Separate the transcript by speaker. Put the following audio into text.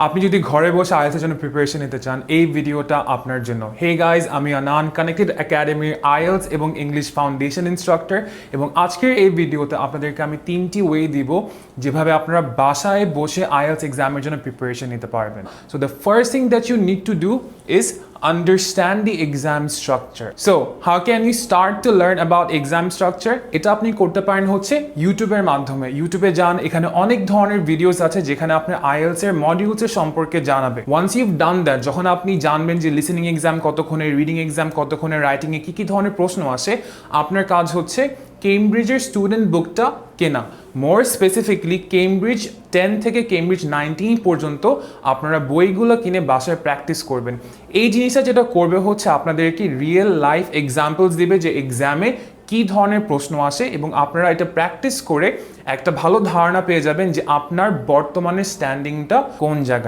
Speaker 1: আপনি যদি ঘরে বসে আইএলটিএস এর জন্য প্রিপারেশন নিতে চান এই ভিডিওটা আপনার জন্য। হে গাইজ, আমি আনান, কানেক্টেড একাডেমির আইএলটিএস এবং ইংলিশ ফাউন্ডেশন ইনস্ট্রাক্টর, এবং আজকের এই ভিডিওতে আপনাদেরকে আমি 3টি ওয়ে দিব যেভাবে আপনারা বাসায় বসে আইএলটিএস এক্সামের জন্য প্রিপারেশন নিতে পারবেন। So the first thing that you need to do is understand the exam structure. So how can you start to learn about exam structure? এটা আপনি করতে পারেন হচ্ছে ইউটিউবের মাধ্যমে। ইউটিউবে যান, এখানে অনেক ধরনের ভিডিওস আছে যেখানে আপনি আইএলটিএস এর মডিউলস এর সম্পর্কে জানাবে। ওয়ান্স ইউভ ডান দ্যাট, যখন আপনি জানবেন যে লিসেনিং এক্সাম কতক্ষণের, রিডিং এক্সাম কতক্ষণের, রাইটিং এ কি ধরনের প্রশ্ন আসে, আপনার কাজ হচ্ছে কেমব্রিজের স্টুডেন্ট বুকটা কেনা। মোর স্পেসিফিকলি কেমব্রিজ 10 থেকে কেমব্রিজ 19 পর্যন্ত আপনারা বইগুলো কিনে বাসায় প্র্যাকটিস করবেন। এই জিনিসটা যেটা করবে হচ্ছে আপনাদেরকে রিয়েল লাইফ এক্সাম্পলস দিবে যে এক্সামে কী ধরনের প্রশ্ন আসে, এবং আপনারা এটা প্র্যাকটিস করে একটা ভালো ধারণা পেয়ে যাবেন যে আপনার বর্তমানে স্ট্যান্ডিংটা কোন জায়গায়।